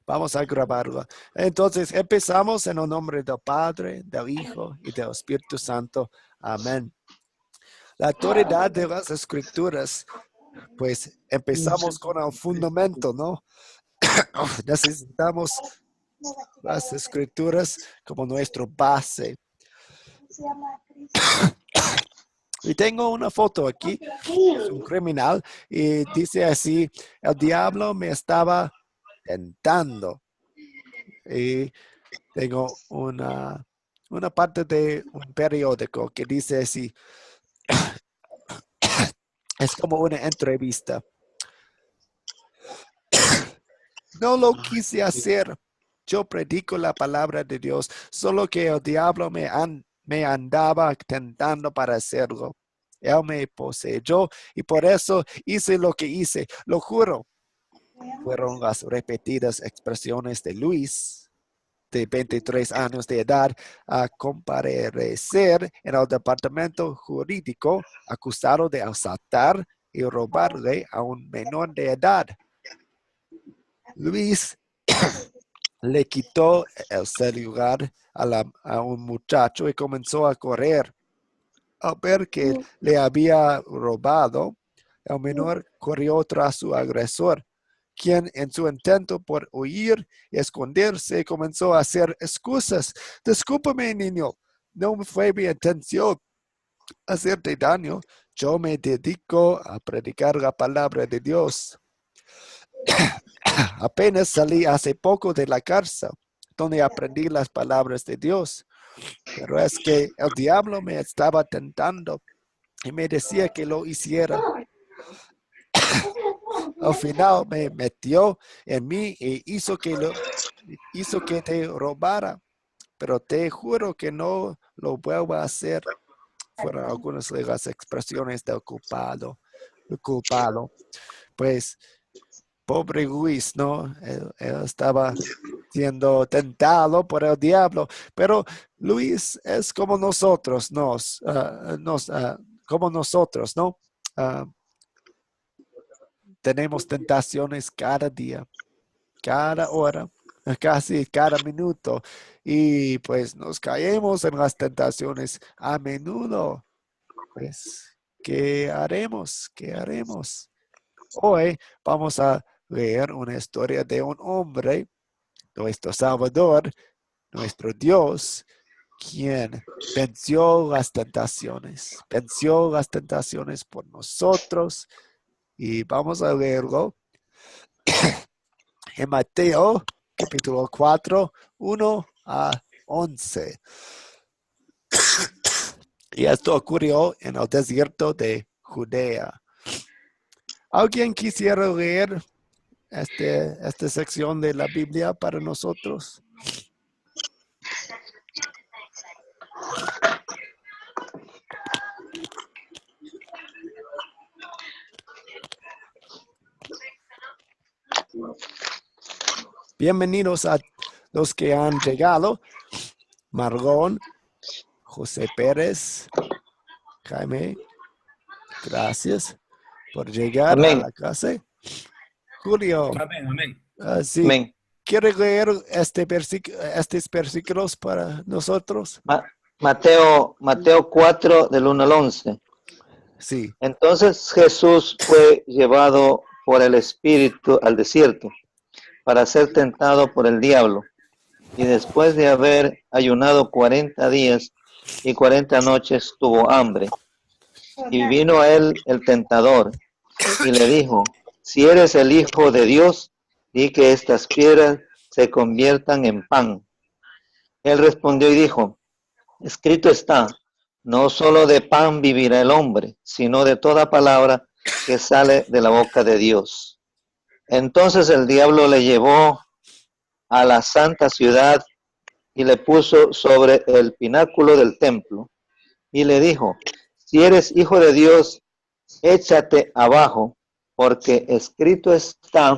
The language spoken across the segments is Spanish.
Vamos a grabarlo. Entonces empezamos en el nombre del Padre, del Hijo y del Espíritu Santo. Amén. La autoridad de las Escrituras, pues empezamos con el fundamento, ¿no? Necesitamos las Escrituras como nuestra base. Y tengo una foto aquí, es un criminal, y dice así: el diablo me estaba tentando. Y tengo una parte de un periódico que dice así, es como una entrevista. No lo quise hacer. Yo predico la palabra de Dios, solo que el diablo me andaba tentando para hacerlo. Él me poseyó y por eso hice lo que hice. Lo juro. Fueron las repetidas expresiones de Luis, de 23 años de edad, a comparecer en el departamento jurídico acusado de asaltar y robarle a un menor de edad. Luis le quitó el celular a un muchacho y comenzó a correr. Al ver que le había robado, el menor corrió tras su agresor, quien en su intento por huir y esconderse comenzó a hacer excusas. Discúlpame, niño, no fue mi intención hacerte daño. Yo me dedico a predicar la palabra de Dios. Apenas salí hace poco de la cárcel, donde aprendí las palabras de Dios. Pero es que el diablo me estaba tentando y me decía que lo hiciera. Al final me metió en mí y hizo que te robara. Pero te juro que no lo vuelvo a hacer. Fueron algunas de las expresiones del culpado. El culpado. Pues, pobre Luis, ¿no? Él estaba siendo tentado por el diablo. Pero Luis es como nosotros, como nosotros, ¿no? Ah, tenemos tentaciones cada día, cada hora, casi cada minuto. Y pues nos caemos en las tentaciones a menudo. Pues, ¿qué haremos? ¿Qué haremos? Hoy vamos a leer una historia de un hombre, nuestro Salvador, nuestro Dios, quien venció las tentaciones por nosotros. Y vamos a leerlo en Mateo, capítulo 4, 1 a 11. Y esto ocurrió en el desierto de Judea. ¿Alguien quisiera leer esta sección de la Biblia para nosotros? Bienvenidos a los que han llegado. Marlon, José Pérez, Jaime, gracias por llegar a la clase. Julio, Amén. Sí, Amén. ¿quiere leer estos versículos para nosotros? Mateo 4, del 1 al 11. Sí. Entonces Jesús fue llevado por el Espíritu al desierto para ser tentado por el diablo. Y después de haber ayunado 40 días y 40 noches, tuvo hambre. Y vino a él el tentador y le dijo: si eres el Hijo de Dios, di que estas piedras se conviertan en pan. Él respondió y dijo: escrito está, no solo de pan vivirá el hombre, sino de toda palabra que sale de la boca de Dios. Entonces el diablo le llevó a la santa ciudad y le puso sobre el pináculo del templo y le dijo: si eres hijo de Dios, échate abajo, porque escrito está,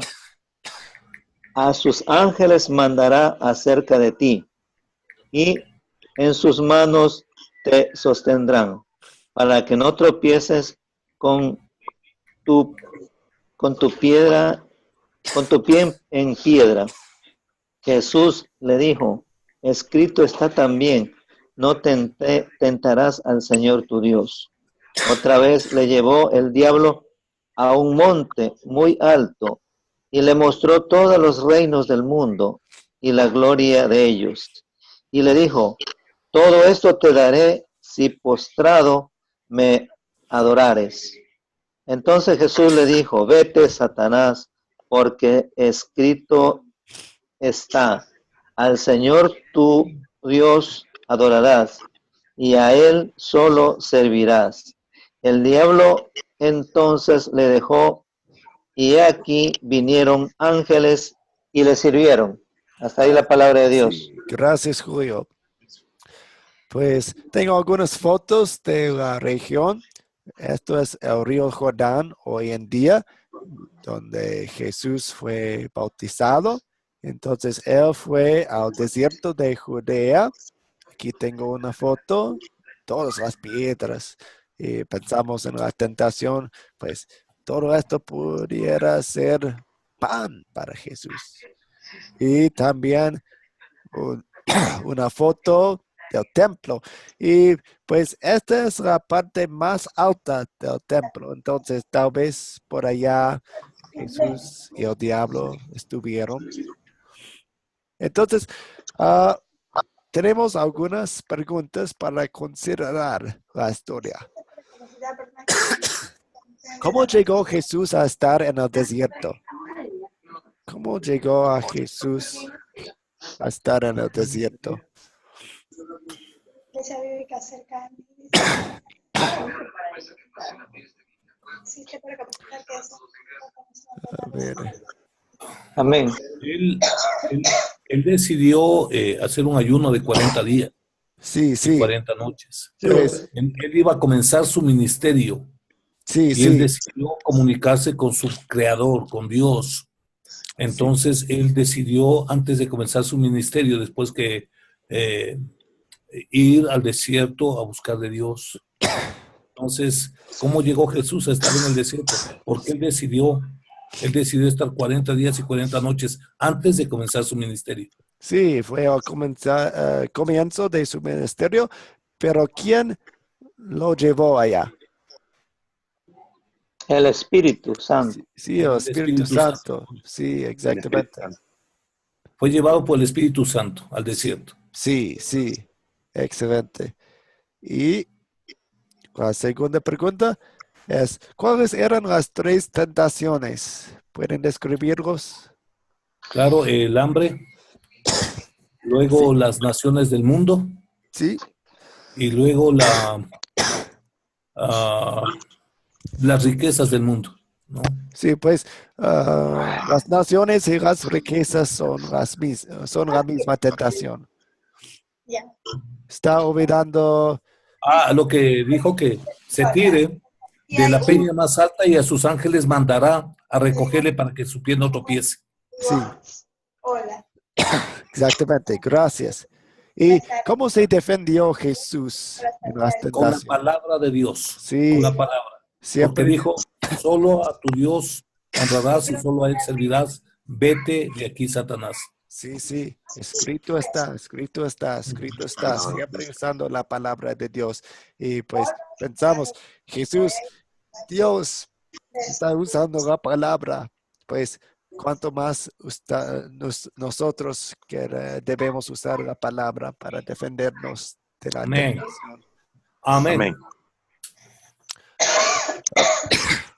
a sus ángeles mandará acerca de ti, y en sus manos te sostendrán, para que no tropieces con tu pie en piedra. Jesús le dijo, escrito está también, no tentarás al Señor tu Dios. Otra vez le llevó el diablo a un monte muy alto y le mostró todos los reinos del mundo y la gloria de ellos. Y le dijo, todo esto te daré si postrado me adorares. Entonces Jesús le dijo, vete, Satanás, porque escrito está, al Señor tu Dios adorarás y a Él solo servirás. El diablo entonces le dejó y aquí vinieron ángeles y le sirvieron. Hasta ahí la palabra de Dios. Sí, gracias, Julio. Pues tengo algunas fotos de la región. Esto es el río Jordán hoy en día, donde Jesús fue bautizado. Entonces, él fue al desierto de Judea. Aquí tengo una foto, todas las piedras. Y pensamos en la tentación, pues todo esto pudiera ser pan para Jesús. Y también una foto del templo. Y pues esta es la parte más alta del templo. Entonces tal vez por allá Jesús y el diablo estuvieron. Entonces tenemos algunas preguntas para considerar la historia. ¿Cómo llegó Jesús a estar en el desierto? ¿Cómo llegó a Jesús a estar en el desierto? A ver. Amén. Él, él decidió hacer un ayuno de 40 días Sí, y sí. 40 noches. Pues, Él iba a comenzar su ministerio sí, y él sí. decidió comunicarse con su creador, con Dios. Entonces él decidió, antes de comenzar su ministerio, después que ir al desierto a buscar de Dios. Entonces, ¿cómo llegó Jesús a estar en el desierto? Porque él decidió estar 40 días y 40 noches antes de comenzar su ministerio. Sí, fue al comienzo de su ministerio, pero ¿quién lo llevó allá? El Espíritu Santo. Sí, el Espíritu Santo. Sí, exactamente. Fue llevado por el Espíritu Santo al desierto. Sí, sí, excelente. Y la segunda pregunta es, ¿cuáles eran las 3 tentaciones? ¿Pueden describirlos? Claro, el hambre, luego las naciones del mundo Sí, y luego las riquezas del mundo, ¿no? sí, pues las naciones y las riquezas son la misma tentación. Está olvidando. Lo que dijo que se tire de la peña más alta y a sus ángeles mandará a recogerle para que su pie no tropiece. Sí. Exactamente, gracias. ¿Y cómo se defendió Jesús en las Con la tentaciones? palabra de Dios. Sí, Con la palabra. siempre Porque dijo, solo a tu Dios honrarás y solo a él servirás. Vete de aquí, Satanás. sí, sí, escrito está, escrito está, escrito está, siempre usando la palabra de Dios. Y pues pensamos, Jesús, Dios está usando la palabra, pues cuanto más nosotros que debemos usar la palabra para defendernos de la Amén. tentación. Amén.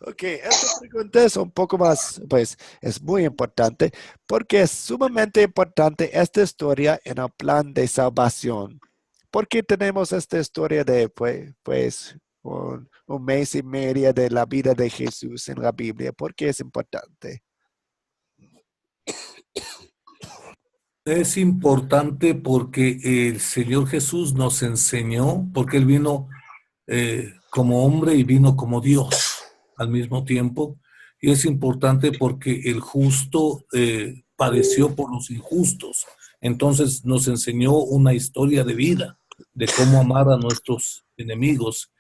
Ok, esta pregunta es un poco más, pues es muy importante porque es sumamente importante esta historia en el plan de salvación. ¿Por qué tenemos esta historia de pues un mes y medio de la vida de Jesús en la Biblia? ¿Por qué es importante? Es importante porque el Señor Jesús nos enseñó, porque Él vino como hombre y vino como Dios al mismo tiempo. Y es importante porque el justo padeció por los injustos. Entonces nos enseñó una historia de vida, de cómo amar a nuestros enemigos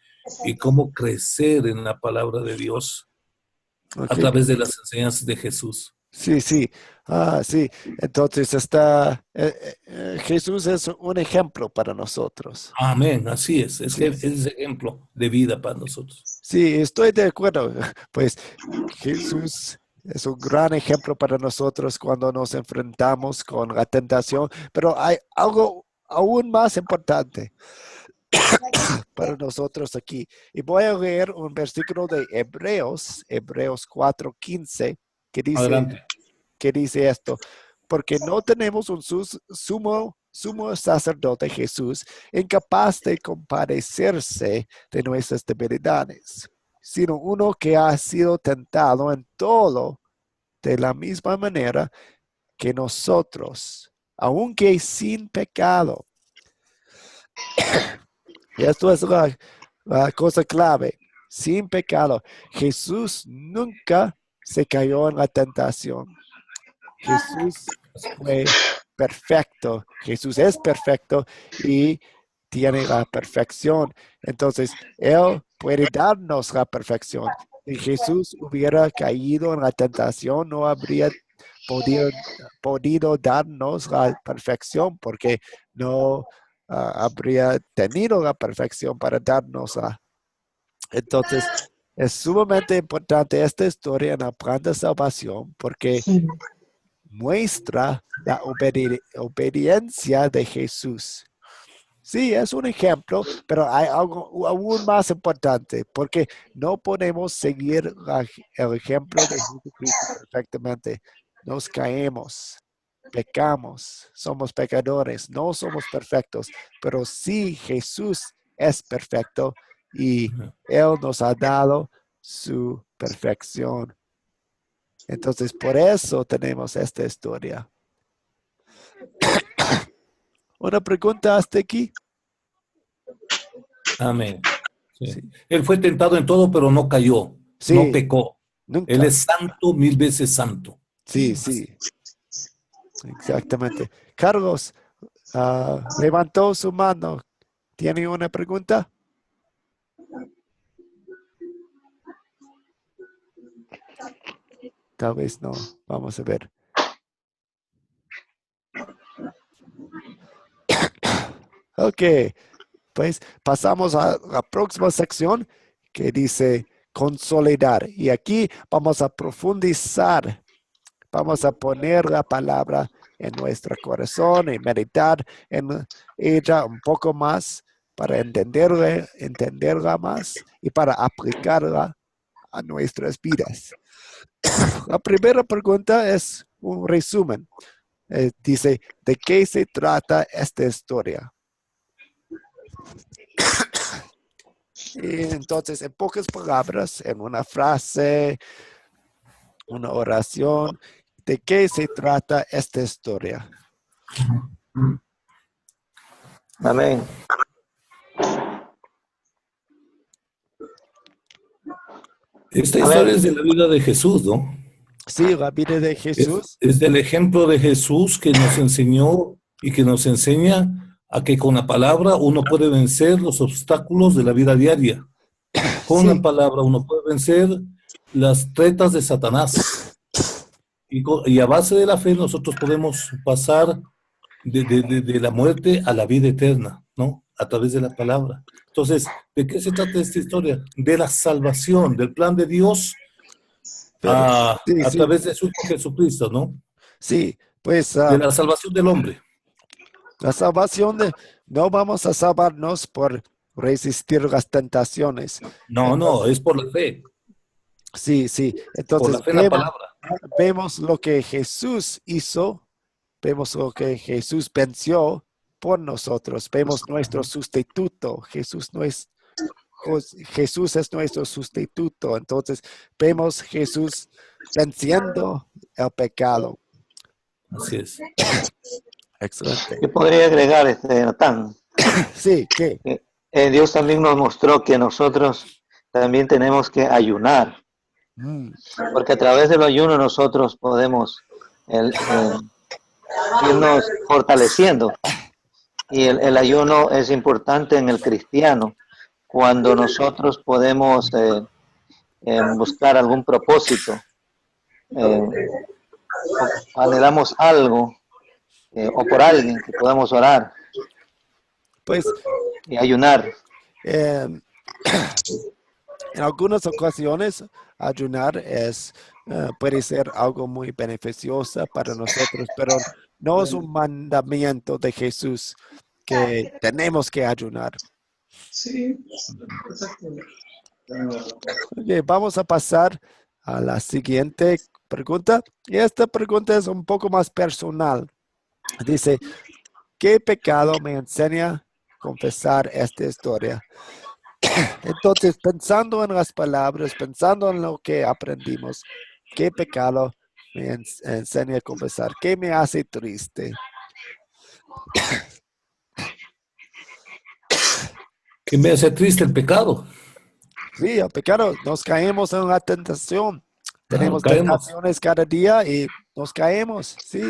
y cómo crecer en la palabra de Dios a Ok, través de las enseñanzas de Jesús. Sí, sí. Sí. Entonces Jesús es un ejemplo para nosotros. Amén, así es. Sí, Es ejemplo de vida para nosotros. sí, estoy de acuerdo. Pues Jesús es un gran ejemplo para nosotros cuando nos enfrentamos con la tentación, pero hay algo aún más importante para nosotros aquí. Y voy a leer un versículo de Hebreos 4:15, que dice, Adelante. que dice esto, porque no tenemos un sumo sacerdote Jesús incapaz de compadecerse de nuestras debilidades, sino uno que ha sido tentado en todo de la misma manera que nosotros, aunque sin pecado. Y esto es la cosa clave, sin pecado. Jesús nunca se cayó en la tentación. Jesús fue perfecto. Jesús es perfecto y tiene la perfección. Entonces, Él puede darnos la perfección. Si Jesús hubiera caído en la tentación, no habría podido, podido darnos la perfección porque no habría tenido la perfección para darnosla. Entonces, es sumamente importante esta historia en el plan de salvación porque muestra la obediencia de Jesús. Sí, es un ejemplo, pero hay algo aún más importante, porque no podemos seguir el ejemplo de Jesucristo perfectamente. Nos caemos, pecamos, somos pecadores, no somos perfectos, pero sí Jesús es perfecto y Él nos ha dado su perfección. Entonces, por eso tenemos esta historia. Una pregunta hasta aquí. Amén. Sí. Sí, Él fue tentado en todo, pero no cayó, no sí, pecó. Él nunca. es santo, 1000 veces santo. Sí, Así. sí, exactamente. Carlos levantó su mano. ¿Tiene una pregunta? Tal vez no. Vamos a ver. Ok, pues pasamos a la próxima sección que dice consolidar. Y aquí vamos a profundizar. Vamos a poner la palabra en nuestro corazón y meditar en ella un poco más para entenderla más y para aplicarla a nuestras vidas. La primera pregunta es un resumen. Dice, ¿de qué se trata esta historia? Y entonces, en pocas palabras, en una frase, una oración, ¿de qué se trata esta historia? Amén. Esta historia Amén. es de la vida de Jesús, ¿no? Sí, la vida de Jesús. Es del ejemplo de Jesús que nos enseñó y que nos enseña a que con la palabra uno puede vencer los obstáculos de la vida diaria. Con la Sí, palabra uno puede vencer las tretas de Satanás. Y a base de la fe nosotros podemos pasar de la muerte a la vida eterna, ¿no? A través de la palabra. Entonces, ¿de qué se trata esta historia? De la salvación, del plan de Dios pero sí, a sí, través de su Hijo Jesucristo, ¿no? sí, pues De la salvación del hombre. la salvación no vamos a salvarnos por resistir las tentaciones. No, no, Entonces, es por la fe, sí, sí. por la Entonces fe en la palabra. vemos lo que Jesús hizo, vemos lo que Jesús venció por nosotros, vemos nuestro sustituto. Jesús es nuestro sustituto. Entonces vemos Jesús venciendo el pecado. Así es. Excelente. Yo podría agregar, Natán, Sí, ¿qué? que Dios también nos mostró que nosotros también tenemos que ayunar, Mm, porque a través del ayuno nosotros podemos irnos fortaleciendo. Y el ayuno es importante en el cristiano cuando nosotros podemos buscar algún propósito. Eh, anhelamos algo o por alguien que podamos orar Pues y ayunar. en algunas ocasiones ayunar puede ser algo muy beneficioso para nosotros, pero no es un mandamiento de Jesús que tenemos que ayunar. Ok, vamos a pasar a la siguiente pregunta. Y esta pregunta es un poco más personal. Dice, ¿qué pecado me enseña a confesar esta historia? Entonces, pensando en las palabras, pensando en lo que aprendimos, ¿qué pecado me enseña a confesar? ¿Qué me hace triste? Que me hace triste el pecado. Sí, el pecado, nos caemos en la tentación. Claro, Tenemos caemos. tentaciones cada día y nos caemos. Sí,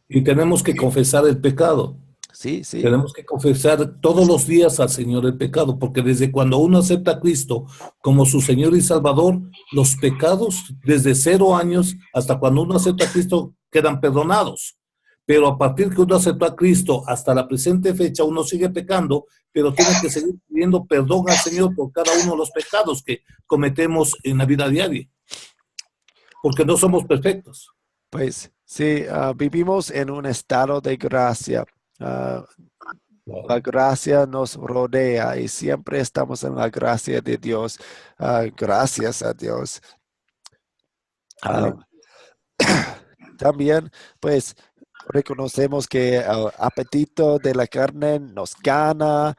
Y tenemos que confesar el pecado. sí, sí. Tenemos que confesar todos los días al Señor el pecado, porque desde cuando uno acepta a Cristo como su Señor y Salvador, los pecados desde 0 años hasta cuando uno acepta a Cristo quedan perdonados. Pero a partir que uno aceptó a Cristo hasta la presente fecha, uno sigue pecando, pero tiene que seguir pidiendo perdón al Señor por cada uno de los pecados que cometemos en la vida diaria, porque no somos perfectos. Pues sí, vivimos en un estado de gracia. Ah, la gracia nos rodea y siempre estamos en la gracia de Dios. Gracias a Dios. Ah, también, pues, reconocemos que el apetito de la carne nos gana,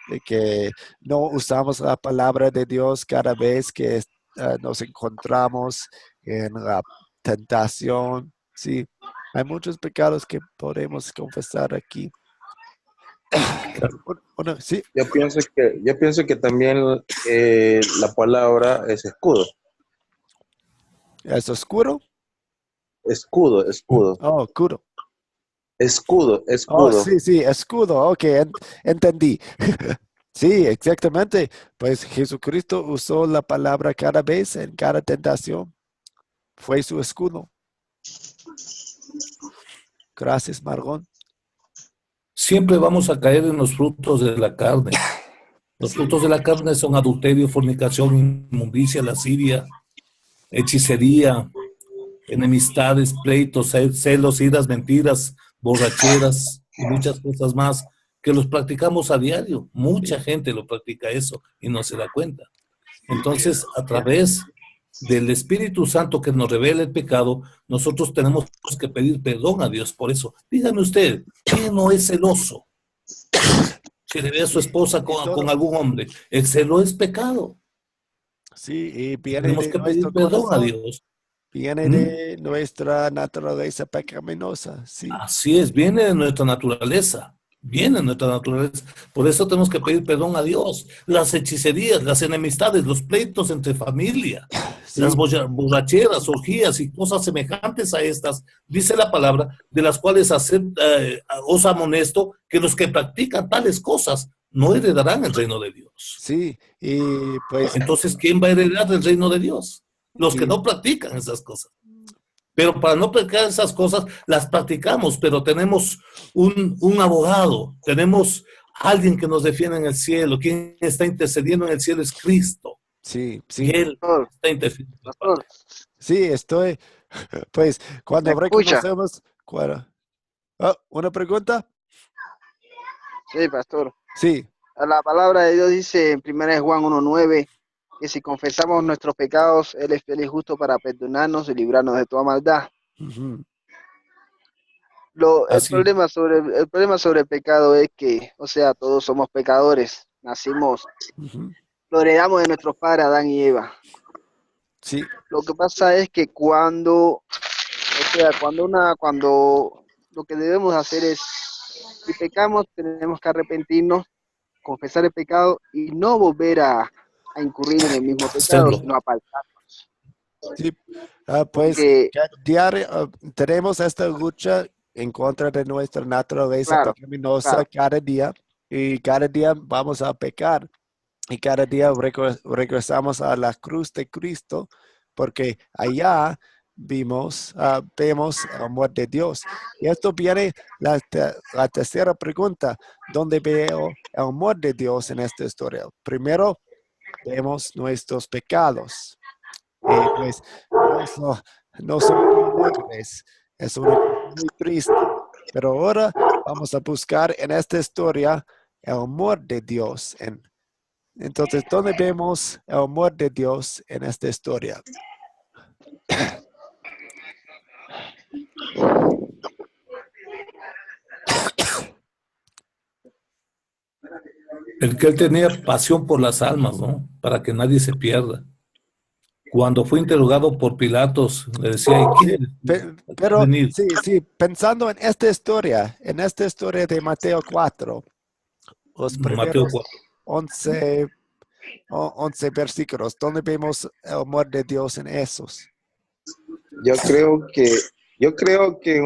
de que no usamos la palabra de Dios cada vez que nos encontramos en la tentación. Sí, hay muchos pecados que podemos confesar aquí. Sí, Yo pienso que también la palabra es escudo. es oscuro. Escudo. Oh, oscuro. Escudo, Oh, escudo. sí, sí, escudo. Ok, entendí. Sí, exactamente. Pues Jesucristo usó la palabra cada vez en cada tentación. Fue su escudo. Gracias, Margón. Siempre vamos a caer en los frutos de la carne. Los frutos de la carne son adulterio, fornicación, inmundicia, lascivia, hechicería, enemistades, pleitos, celos, iras, mentiras, borracheras y muchas cosas más que los practicamos a diario. Mucha gente lo practica eso y no se da cuenta. Entonces, a través del Espíritu Santo que nos revela el pecado, nosotros tenemos que pedir perdón a Dios por eso. Dígame usted, ¿quién no es celoso? Si le ve a su esposa con algún hombre, el celo es pecado. Sí, y Y viene tenemos de que pedir nuestro perdón a corazón, Dios. viene de nuestra naturaleza pecaminosa. Sí, Así es, viene de nuestra naturaleza. Viene de nuestra naturaleza. Por eso tenemos que pedir perdón a Dios. Las hechicerías, las enemistades, los pleitos entre familia, las sí, borracheras, orgías y cosas semejantes a estas, dice la palabra, de las cuales os amonesto que los que practican tales cosas no heredarán el reino de Dios. sí. Y pues, Entonces, ¿quién va a heredar el reino de Dios? Los que y, no practican esas cosas. Pero para no practicar esas cosas, las practicamos, pero tenemos un abogado, tenemos alguien que nos defiende en el cielo. Quien está intercediendo en el cielo es Cristo. sí, Y sí, Él Pastor, está intercediendo en el pastor, Padre. sí, estoy, pues, ¿me cuando escucha? reconocemos, ¿una pregunta? Sí, pastor. Sí. La palabra de Dios dice en 1 Juan 1:9 que si confesamos nuestros pecados, Él es fiel y justo para perdonarnos y librarnos de toda maldad. Ujú, El Así, problema sobre el pecado es que, o sea, todos somos pecadores. Nacimos, ujú. lo heredamos de nuestros padres Adán y Eva. Sí, Lo que pasa es que cuando lo que debemos hacer es, si pecamos, tenemos que arrepentirnos, confesar el pecado y no volver a incurrir en el mismo pecado, hacerlo. sino apartar. sí. Pues Porque, diario tenemos esta lucha en contra de nuestra naturaleza claro, pecaminosa claro, cada día y cada día vamos a pecar y cada día regresamos a la cruz de Cristo porque allá vemos el amor de Dios. Y esto viene la tercera pregunta, ¿dónde veo el amor de Dios en esta historia? Primero, vemos nuestros pecados. Y pues no son muy alegres. Es una cosa muy triste. Pero ahora vamos a buscar en esta historia el amor de Dios. Entonces, ¿dónde vemos el amor de Dios en esta historia? El que él tenía pasión por las almas, ¿no? Para que nadie se pierda. Cuando fue interrogado por Pilatos, le decía, ¿y quién Pero venir? sí, pensando en esta historia de Mateo 4, los Mateo primeros 4. 11 versículos, ¿dónde vemos el amor de Dios en esos? Yo creo que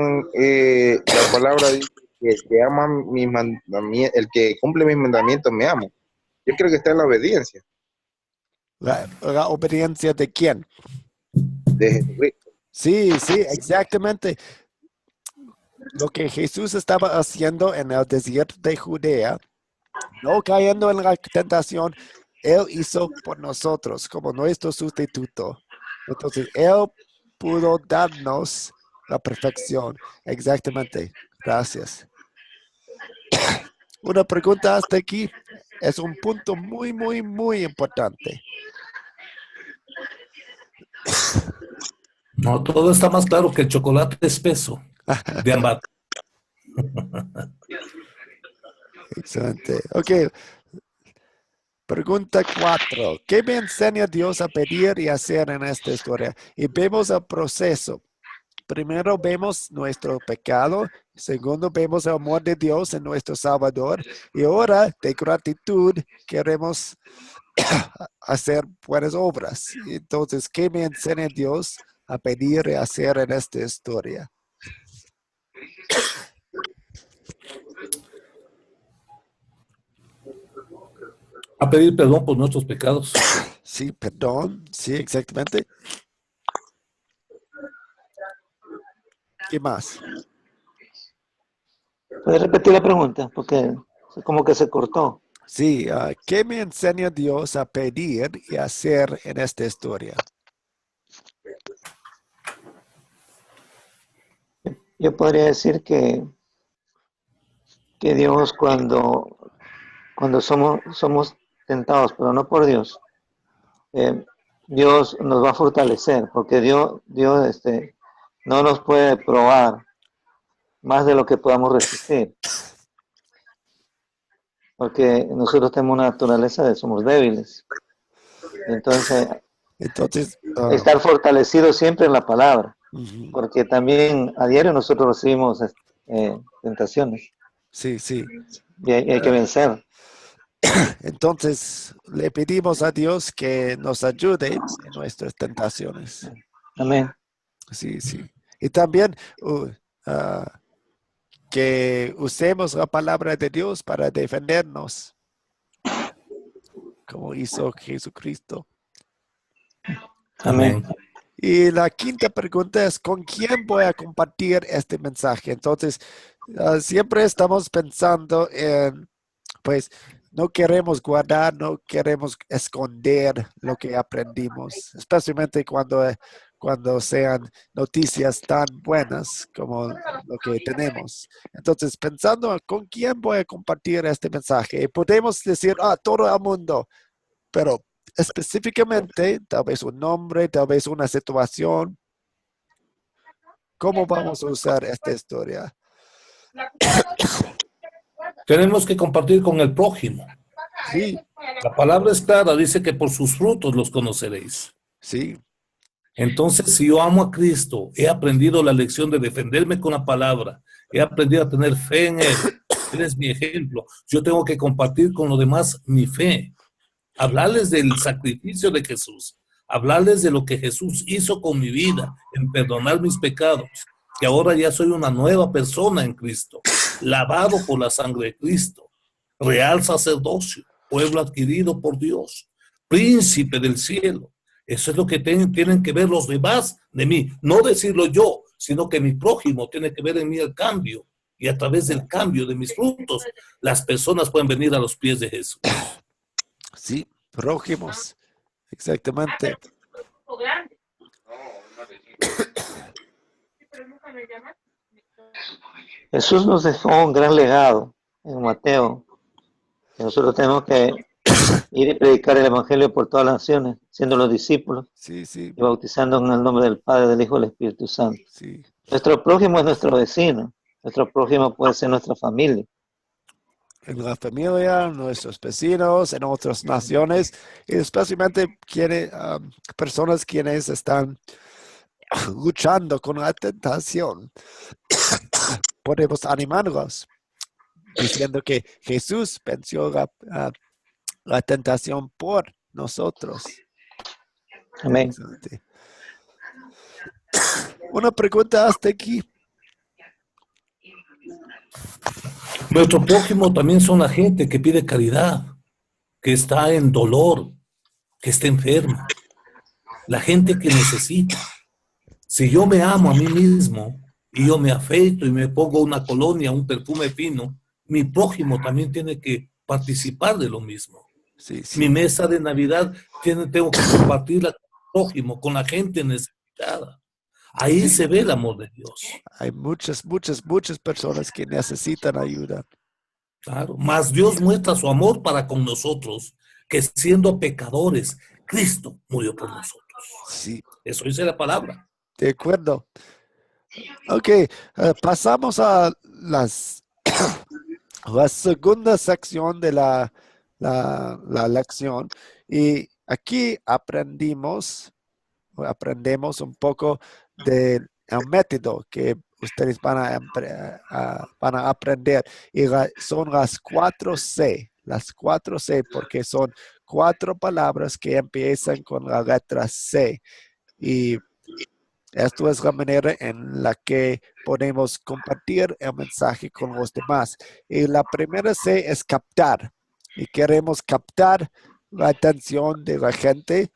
la palabra dice que el que ama mis mandamientos, el que cumple mis mandamientos me ama. Yo creo que está en la obediencia ¿La obediencia de quién? de Jesucristo. Sí, exactamente. Lo que Jesús estaba haciendo en el desierto de Judea, no cayendo en la tentación, Él hizo por nosotros como nuestro sustituto. Entonces, Él pudo darnos la perfección. Exactamente. Gracias. Una pregunta hasta aquí. Es un punto muy, muy, muy importante. No, todo está más claro que el chocolate espeso de Ambato. Excelente. Ok. Pregunta 4. ¿Qué me enseña Dios a pedir y hacer en esta historia? Y vemos el proceso. Primero vemos nuestro pecado. Segundo vemos el amor de Dios en nuestro Salvador. Y ahora, de gratitud, queremos hacer buenas obras. Entonces, ¿qué me enseña Dios a pedir y hacer en esta historia? A pedir perdón por nuestros pecados. Sí, perdón. Sí, exactamente. ¿Qué más? ¿Puedes repetir la pregunta? Porque como que se cortó. Sí, ¿qué me enseña Dios a pedir y hacer en esta historia? Yo podría decir que Dios cuando somos tentados, pero no por Dios, Dios nos va a fortalecer, porque Dios no nos puede probar más de lo que podamos resistir, porque nosotros tenemos una naturaleza de somos débiles. Entonces, estar fortalecido siempre en la palabra, porque también a diario nosotros recibimos tentaciones. Sí. Y hay que vencer. Entonces, le pedimos a Dios que nos ayude en nuestras tentaciones. Amén. Sí. Y también que usemos la palabra de Dios para defendernos, como hizo Jesucristo. Amén. Y la quinta pregunta es, ¿con quién voy a compartir este mensaje? Entonces, siempre estamos pensando en, pues, no queremos guardar, no queremos esconder lo que aprendimos, especialmente cuando sean noticias tan buenas como lo que tenemos. Entonces, pensando con quién voy a compartir este mensaje, podemos decir, todo el mundo, pero específicamente, tal vez un nombre, tal vez una situación. ¿Cómo vamos a usar esta historia? Tenemos que compartir con el prójimo. Sí. La palabra es clara, dice que por sus frutos los conoceréis. Sí. Entonces, si yo amo a Cristo, he aprendido la lección de defenderme con la palabra, he aprendido a tener fe en Él, Él es mi ejemplo, yo tengo que compartir con los demás mi fe, hablarles del sacrificio de Jesús, hablarles de lo que Jesús hizo con mi vida, en perdonar mis pecados, que ahora ya soy una nueva persona en Cristo, lavado por la sangre de Cristo, real sacerdocio, pueblo adquirido por Dios, príncipe del cielo. Eso es lo que tienen que ver los demás de mí. No decirlo yo, sino que mi prójimo tiene que ver en mí el cambio. Y a través del cambio de mis frutos, las personas pueden venir a los pies de Jesús. Sí, prójimos. Exactamente. Jesús nos dejó un gran legado en Mateo, que nosotros tenemos que ir y predicar el Evangelio por todas las naciones, siendo los discípulos Sí, sí, y bautizando en el nombre del Padre, del Hijo y del Espíritu Santo. sí. Nuestro prójimo es nuestro vecino, nuestro prójimo puede ser nuestra familia. En la familia, nuestros vecinos, en otras naciones, y especialmente personas quienes están luchando con la tentación. Podemos animarlos diciendo que Jesús venció la tentación por nosotros. Amén. Excelente. Una pregunta hasta aquí. Nuestro prójimo también son la gente que pide caridad, que está en dolor, que está enferma. La gente que necesita. Si yo me amo a mí mismo y yo me afeito y me pongo una colonia, un perfume fino, mi prójimo también tiene que participar de lo mismo. Sí, sí. Mi mesa de Navidad tengo que compartirla con el prójimo, con la gente necesitada. Ahí se ve el amor de Dios. Hay muchas personas que necesitan ayuda. Claro. Mas Dios muestra su amor para con nosotros, que siendo pecadores, Cristo murió por nosotros. Sí, Eso dice la palabra. de acuerdo. Ok, pasamos a la segunda sección de la lección. Y aquí aprendemos un poco del método que ustedes van a aprender. Y son las 4C. Las 4C, porque son 4 palabras que empiezan con la letra C. Y esto es la manera en la que podemos compartir el mensaje con los demás. Y la primera C es captar. Y queremos captar la atención de la gente.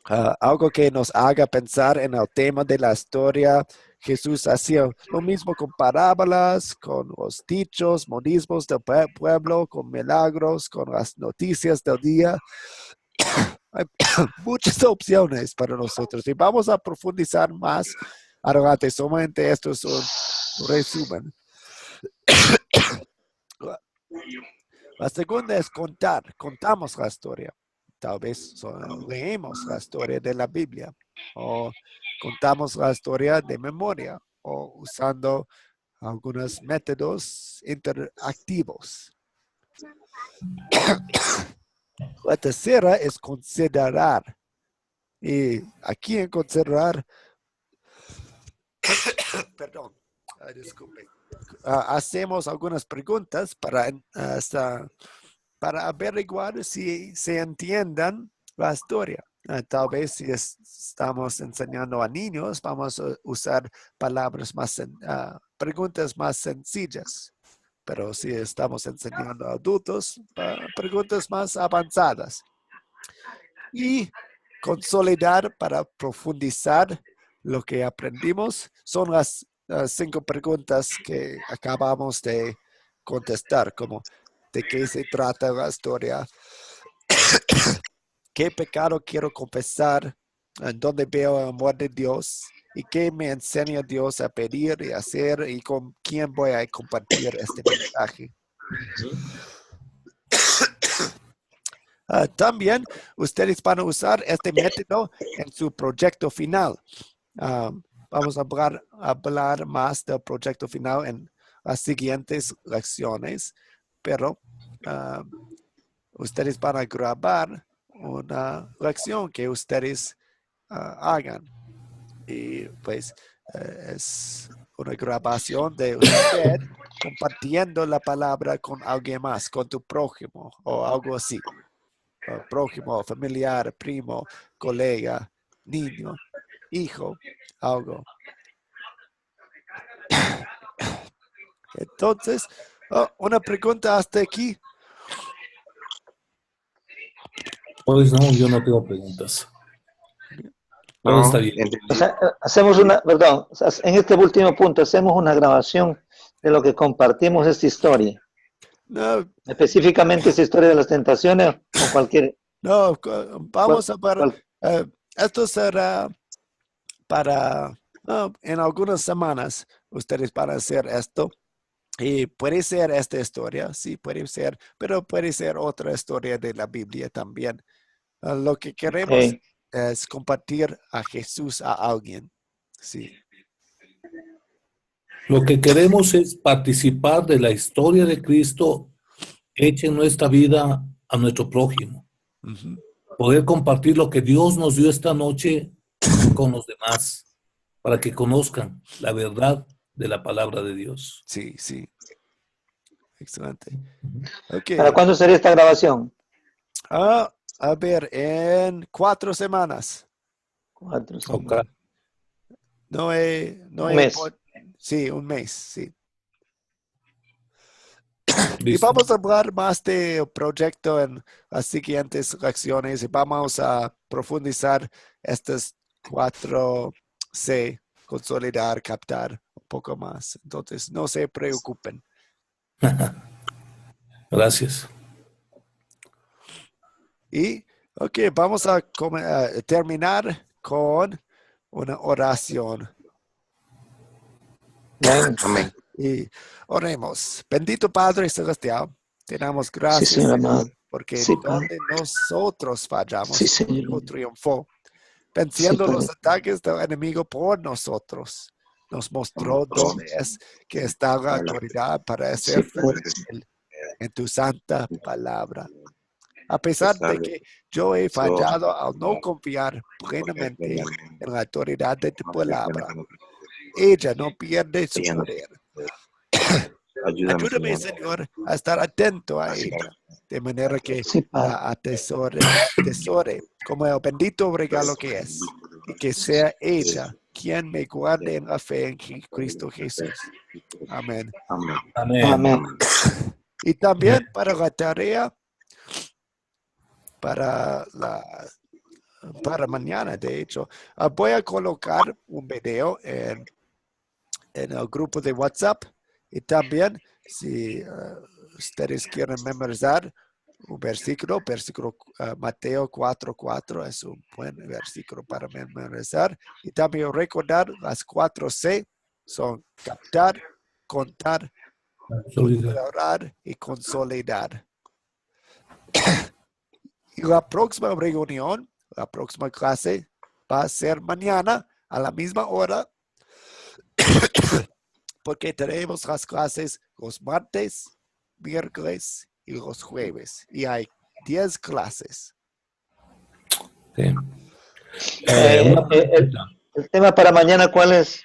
Algo que nos haga pensar en el tema de la historia. Jesús hacía lo mismo con parábolas, con los dichos, modismos del pueblo, con milagros, con las noticias del día. Hay muchas opciones para nosotros y vamos a profundizar más adelante. Solamente esto es un resumen. La segunda es contar. Contamos la historia. Tal vez leemos la historia de la Biblia o contamos la historia de memoria o usando algunos métodos interactivos. La tercera es considerar. Y aquí en considerar, perdón, disculpe, hacemos algunas preguntas para averiguar si se entiendan la historia. Tal vez si estamos enseñando a niños, vamos a usar preguntas más sencillas. Pero si estamos enseñando a adultos, preguntas más avanzadas. Y consolidar para profundizar lo que aprendimos son las 5 preguntas que acabamos de contestar, como de qué se trata la historia, qué pecado quiero confesar, en dónde veo el amor de Dios y qué me enseña Dios a pedir y hacer y con quién voy a compartir este mensaje. También ustedes van a usar este método en su proyecto final. Vamos a hablar más del proyecto final en las siguientes lecciones, pero ustedes van a grabar una lección que ustedes hagan. Y pues es una grabación de usted compartiendo la palabra con alguien más, con tu prójimo o algo así. Prójimo, familiar, primo, colega, niño, hijo, algo. Entonces, una pregunta hasta aquí. Pues no, yo no tengo preguntas. Todo No, está bien. entendí. O sea, perdón, o sea, en este último punto hacemos una grabación de lo que compartimos esta historia. No, Específicamente esta historia de las tentaciones o cualquier... no, vamos a ver. cual- Esto será para, en algunas semanas, ustedes van a hacer esto. Y puede ser esta historia, sí, puede ser, pero puede ser otra historia de la Biblia también. Lo que queremos ok. es compartir a Jesús a alguien. Sí, Lo que queremos es participar de la historia de Cristo hecha en nuestra vida a nuestro prójimo. ujú, Poder compartir lo que Dios nos dio esta noche con los demás, para que conozcan la verdad de la palabra de Dios. sí, sí. Excelente. ¿Para Ok. cuándo sería esta grabación? A ver, en 4 semanas. 4, Ok. Un mes. Sí, un mes, sí. Y Listo. vamos a hablar más del proyecto en las siguientes lecciones y vamos a profundizar estas 4C, consolidar, captar un poco más. Entonces, no se preocupen. Gracias. Y, ok, vamos a terminar con una oración. Bien. Amén. Y oremos. Bendito Padre Celestial, te damos Sí, gracias, Señor Señor, amado. porque Sí, Padre. donde nosotros fallamos, Sí, tú Señor. triunfó, Sí, venciendo los Padre. ataques del enemigo por nosotros. Nos mostró dónde es que está la autoridad para Sí, ser Padre. fiel en tu santa palabra. A pesar de que yo he fallado al no confiar plenamente en la autoridad de tu palabra, ella no pierde su poder. Ayúdame, Señor, a estar atento a ella, de manera que Sí, Padre. la atesore como el bendito regalo que es, y que sea ella quien me guarde en la fe en Cristo Jesús. Amén. Amén. Amén. Y también para la tarea, para mañana, de hecho, voy a colocar un video en el grupo de WhatsApp, y también si ustedes quieren memorizar un versículo Mateo 4:4 es un buen versículo para memorizar, y también recordar las 4C son captar, contar, orar y consolidar. Y la próxima reunión, la próxima clase va a ser mañana a la misma hora, porque tenemos las clases los martes, miércoles y los jueves. Y hay 10 clases. Sí. El tema para mañana, ¿cuál es?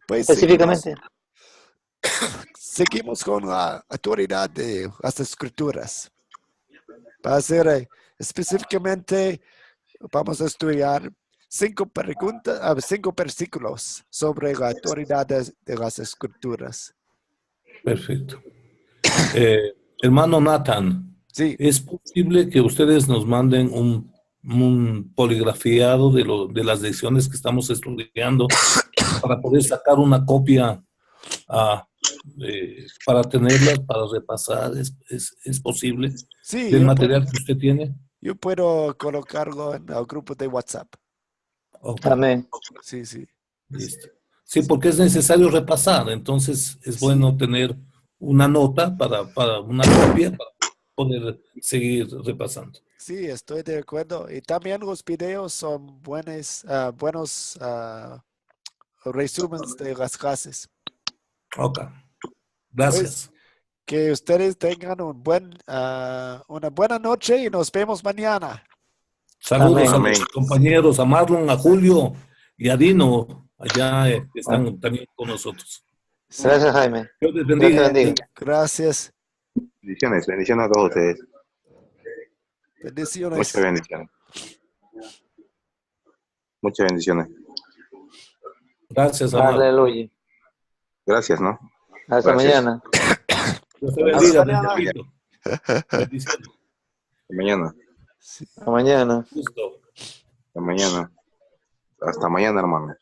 Pues Específicamente. seguimos con la autoridad de las escrituras. Va a ser específicamente, vamos a estudiar 5 versículos sobre la autoridad de las escrituras. Perfecto. Hermano Nathan, Sí, ¿es posible que ustedes nos manden un poligrafiado de las lecciones que estamos estudiando para poder sacar una copia para tenerlas, para repasar? ¿Es posible? sí, ¿Del material que usted tiene? yo puedo colocarlo en el grupo de WhatsApp. Ok, Amén. Sí, sí. listo. Sí, porque es necesario repasar, entonces es Sí. bueno tener una nota para una copia para poder seguir repasando. Sí, estoy de acuerdo. Y también los videos son buenos resúmenes de las clases. Ok, gracias. Que ustedes tengan una buena noche y nos vemos mañana. Saludos a Amén. los compañeros, a Marlon, a Julio y a Dino, allá que están también con nosotros. Sí, Gracias, Jaime. Dios les Dios bendiga. te bendiga. gracias. Bendiciones, bendiciones a todos ustedes. Bendiciones. Muchas bendiciones. Muchas bendiciones. Gracias, amado. Aleluya. Gracias, ¿no? Hasta Gracias. mañana. Dios te bendiga, Hasta mañana. Benjamín. Bendiciones. Hasta mañana. Sí. Hasta mañana. Gusto. Hasta mañana. Hasta mañana, hermano.